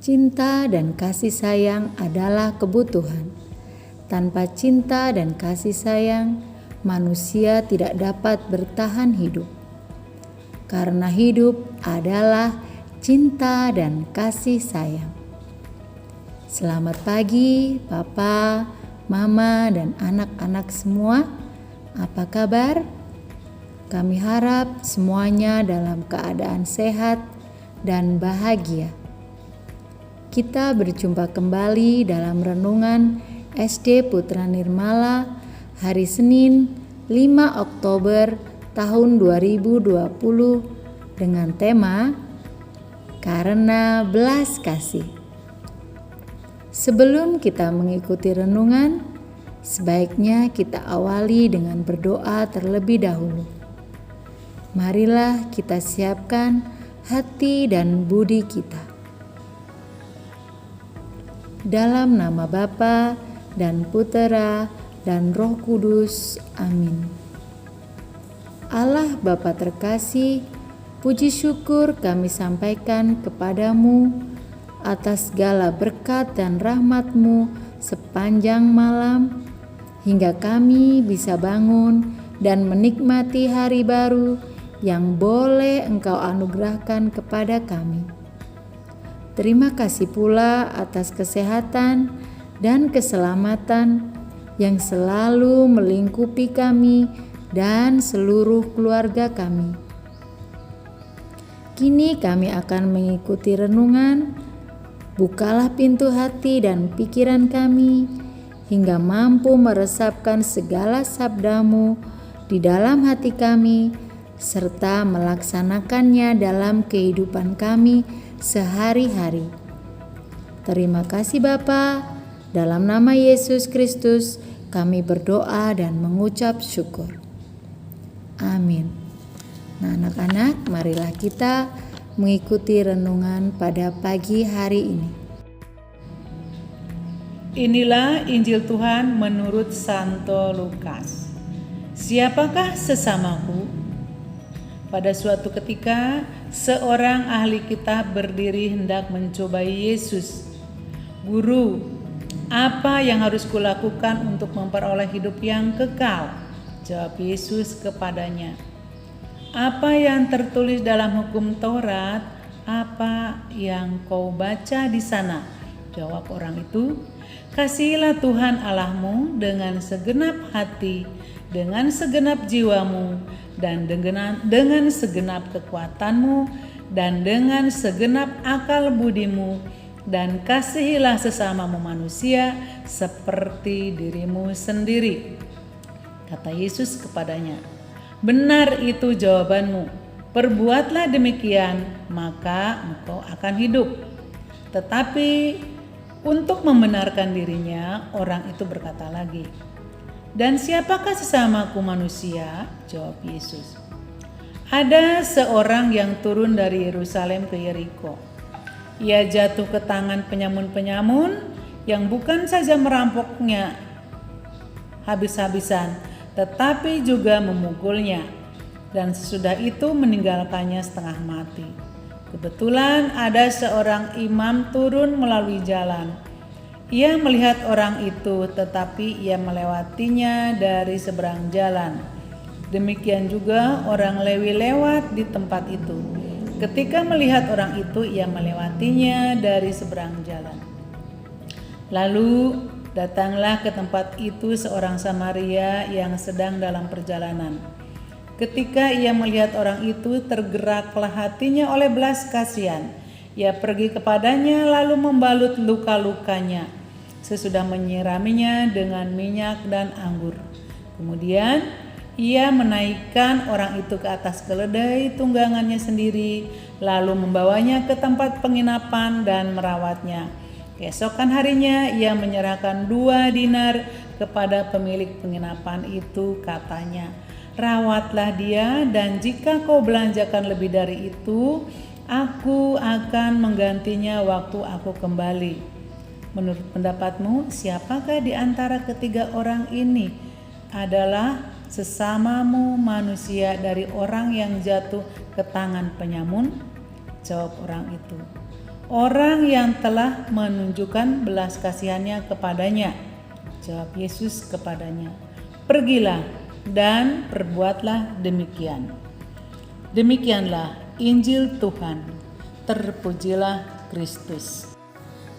Cinta dan kasih sayang adalah kebutuhan. Tanpa cinta dan kasih sayang, manusia tidak dapat bertahan hidup. Karena hidup adalah cinta dan kasih sayang. Selamat pagi, Papa, Mama, dan anak-anak semua. Apa kabar? Kami harap semuanya dalam keadaan sehat dan bahagia. Kita berjumpa kembali dalam renungan SD Putra Nirmala hari Senin 5 Oktober tahun 2020 dengan tema Karena Belas Kasih. Sebelum kita mengikuti renungan, sebaiknya kita awali dengan berdoa terlebih dahulu. Marilah kita siapkan hati dan budi kita. Dalam nama Bapa dan Putera dan Roh Kudus. Amin. Allah Bapa terkasih, puji syukur kami sampaikan kepadamu atas segala berkat dan rahmat-Mu sepanjang malam, hingga kami bisa bangun dan menikmati hari baru yang boleh Engkau anugerahkan kepada kami. Terima kasih pula atas kesehatan dan keselamatan yang selalu melingkupi kami dan seluruh keluarga kami. Kini kami akan mengikuti renungan. Bukalah pintu hati dan pikiran kami hingga mampu meresapkan segala sabda-Mu di dalam hati kami serta melaksanakannya dalam kehidupan kami sehari-hari. Terima kasih Bapa, dalam nama Yesus Kristus kami berdoa dan mengucap syukur. Amin. Nah anak-anak, marilah kita mengikuti renungan pada pagi hari ini. Inilah Injil Tuhan menurut Santo Lukas. Siapakah sesamaku? Pada suatu ketika, seorang ahli kitab berdiri hendak mencobai Yesus. Guru, apa yang harus kulakukan untuk memperoleh hidup yang kekal? Jawab Yesus kepadanya. Apa yang tertulis dalam hukum Taurat? Apa yang kau baca di sana? Jawab orang itu. Kasihilah Tuhan Allahmu dengan segenap hati, dengan segenap jiwamu, dan dengan segenap kekuatanmu, dan dengan segenap akal budimu, dan kasihilah sesamamu manusia seperti dirimu sendiri. Kata Yesus kepadanya, benar itu jawabanmu, perbuatlah demikian, maka engkau akan hidup. Tetapi untuk membenarkan dirinya, orang itu berkata lagi, dan siapakah sesamaku manusia? Jawab Yesus. Ada seorang yang turun dari Yerusalem ke Yeriko. Ia jatuh ke tangan penyamun-penyamun yang bukan saja merampoknya habis-habisan, tetapi juga memukulnya, dan sesudah itu meninggalkannya setengah mati. Kebetulan ada seorang imam turun melalui jalan. Ia melihat orang itu, tetapi ia melewatinya dari seberang jalan. Demikian juga orang Lewi lewat di tempat itu. Ketika melihat orang itu, ia melewatinya dari seberang jalan. Lalu datanglah ke tempat itu seorang Samaria yang sedang dalam perjalanan. Ketika ia melihat orang itu, tergeraklah hatinya oleh belas kasihan. Ia pergi kepadanya lalu membalut luka-lukanya. Sesudah menyiraminya dengan minyak dan anggur. Kemudian ia menaikkan orang itu ke atas keledai tunggangannya sendiri, lalu membawanya ke tempat penginapan dan merawatnya. Keesokan harinya ia menyerahkan 2 dinar kepada pemilik penginapan itu, katanya, rawatlah dia, dan jika kau belanjakan lebih dari itu, aku akan menggantinya waktu aku kembali. Menurut pendapatmu, siapakah di antara ketiga orang ini adalah sesamamu manusia dari orang yang jatuh ke tangan penyamun? Jawab orang itu, orang yang telah menunjukkan belas kasihannya kepadanya. Jawab Yesus kepadanya, pergilah dan perbuatlah demikian. Demikianlah Injil Tuhan. Terpujilah Kristus.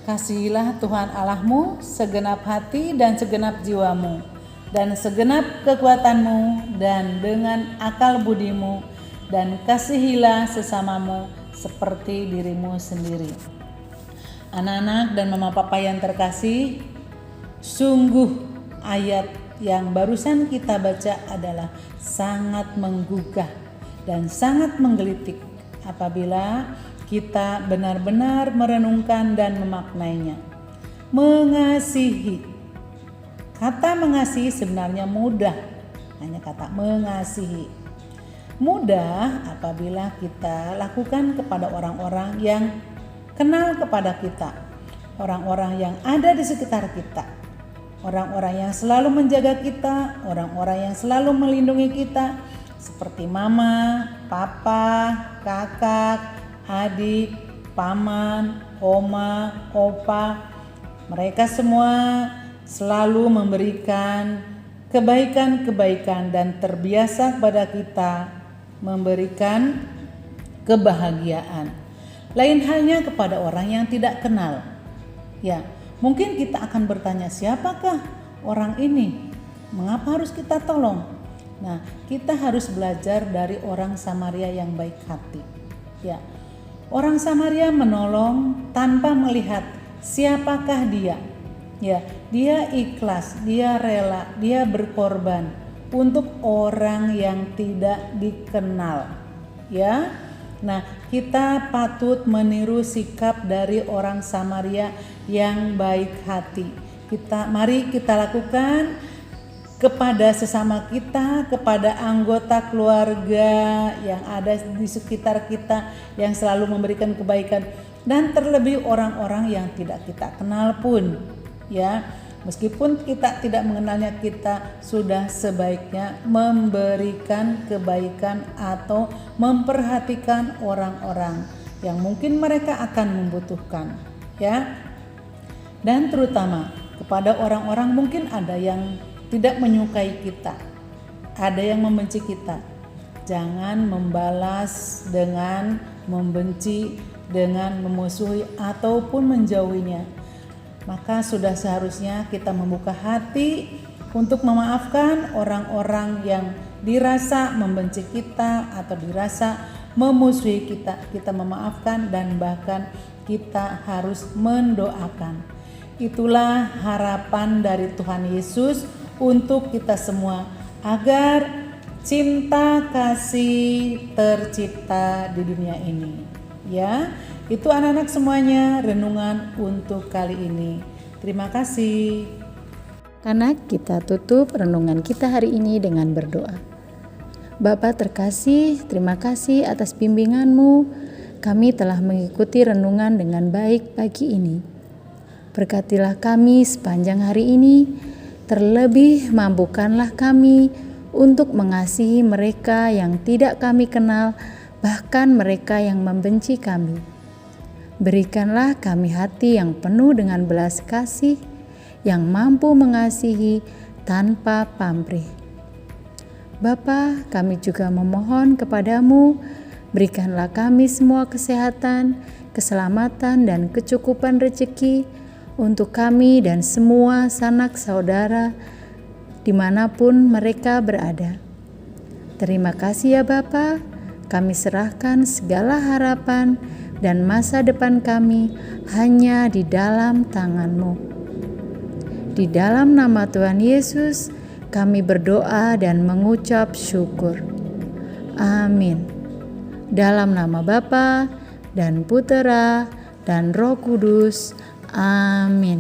Kasihilah Tuhan Allahmu segenap hati dan segenap jiwamu dan segenap kekuatanmu dan dengan akal budimu, dan kasihilah sesamamu seperti dirimu sendiri. Anak-anak dan mama papa yang terkasih, sungguh ayat yang barusan kita baca adalah sangat menggugah dan sangat menggelitik apabila kita benar-benar merenungkan dan memaknainya. Mengasihi. Kata mengasihi sebenarnya mudah, hanya kata mengasihi. Mudah apabila kita lakukan kepada orang-orang yang kenal kepada kita, orang-orang yang ada di sekitar kita, orang-orang yang selalu menjaga kita, orang-orang yang selalu melindungi kita, seperti mama, papa, kakak, adik, paman, oma, opa. Mereka semua selalu memberikan kebaikan-kebaikan dan terbiasa kepada kita memberikan kebahagiaan. Lain halnya kepada orang yang tidak kenal. Ya, mungkin kita akan bertanya, siapakah orang ini? Mengapa harus kita tolong? Nah, kita harus belajar dari orang Samaria yang baik hati. Ya, orang Samaria menolong tanpa melihat siapakah dia. Ya, dia ikhlas, dia rela, dia berkorban untuk orang yang tidak dikenal. Ya. Nah, kita patut meniru sikap dari orang Samaria yang baik hati. Mari kita lakukan kepada sesama kita, kepada anggota keluarga yang ada di sekitar kita yang selalu memberikan kebaikan, dan terlebih orang-orang yang tidak kita kenal pun, ya. Meskipun kita tidak mengenalnya, kita sudah sebaiknya memberikan kebaikan atau memperhatikan orang-orang yang mungkin mereka akan membutuhkan, ya. Dan terutama kepada orang-orang mungkin ada yang tidak menyukai kita, ada yang membenci kita. Jangan membalas dengan membenci, dengan memusuhi ataupun menjauhinya. Maka sudah seharusnya kita membuka hati untuk memaafkan orang-orang yang dirasa membenci kita atau dirasa memusuhi kita. Kita memaafkan dan bahkan kita harus mendoakan. Itulah harapan dari Tuhan Yesus untuk kita semua, agar cinta kasih tercipta di dunia ini. Ya, itu anak-anak semuanya renungan untuk kali ini. Terima kasih. Karena kita tutup renungan kita hari ini dengan berdoa. Bapa terkasih, terima kasih atas bimbingan-Mu. Kami telah mengikuti renungan dengan baik pagi ini. Berkatilah kami sepanjang hari ini, terlebih mampukanlah kami untuk mengasihi mereka yang tidak kami kenal, bahkan mereka yang membenci kami. Berikanlah kami hati yang penuh dengan belas kasih, yang mampu mengasihi tanpa pamrih. Bapa, kami juga memohon kepadamu, berikanlah kami semua kesehatan, keselamatan, dan kecukupan rezeki untuk kami dan semua sanak saudara dimanapun mereka berada. Terima kasih ya Bapa, kami serahkan segala harapan dan masa depan kami hanya di dalam tangan-Mu. Di dalam nama Tuhan Yesus, kami berdoa dan mengucap syukur. Amin. Dalam nama Bapa dan Putera dan Roh Kudus. Amin.